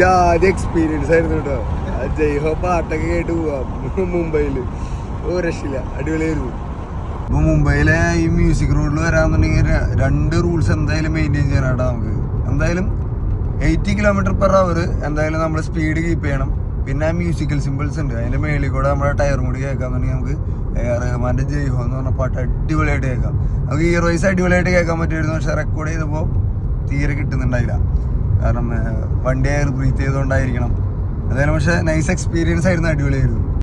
ജാതി എക്സ്പീരിയൻസ് ആയിരുന്നു കേട്ടോ. ജയ്ഹോ പാട്ടൊക്കെ കേട്ട് പോവാം മുംബൈയില്. ഓ രക്ഷയില്ല, അടിപൊളിയായിരുന്നു. ഇപ്പൊ മുംബൈയിലെ ഈ മ്യൂസിക് റോഡിൽ വരാന്നുണ്ടെങ്കിൽ 2 റൂൾസ് എന്തായാലും മെയിൻറ്റെയിൻ ചെയ്യാനാട്ടോ നമുക്ക്. എന്തായാലും 80 km/h എന്തായാലും നമ്മൾ സ്പീഡ് കീപ്പ് ചെയ്യണം. പിന്നെ മ്യൂസിക്കൽ സിമ്പിൾസ് ഉണ്ട്, അതിന്റെ മേളിൽ കൂടെ നമ്മുടെ ടയറും കൂടി കേൾക്കാന്നുണ്ടെങ്കിൽ നമുക്ക് റഹ്മാന്റെ ജയ്ഹോ എന്ന് പറഞ്ഞ പാട്ട് അടിപൊളിയായിട്ട് കേൾക്കാം. നമുക്ക് ഇയർ വൈസ് അടിപൊളിയായിട്ട് കേൾക്കാൻ പറ്റുമായിരുന്നു. പക്ഷെ റെക്കോർഡ് ചെയ്തപ്പോൾ തീരെ കിട്ടുന്നുണ്ടായില്ല, കാരണം വണ്ടി എയർ ബ്രീത്ത് ചെയ്തുകൊണ്ടായിരിക്കണം. എന്തായാലും പക്ഷെ നൈസ് എക്സ്പീരിയൻസ് ആയിരുന്നു, അടിപൊളിയായിരുന്നു.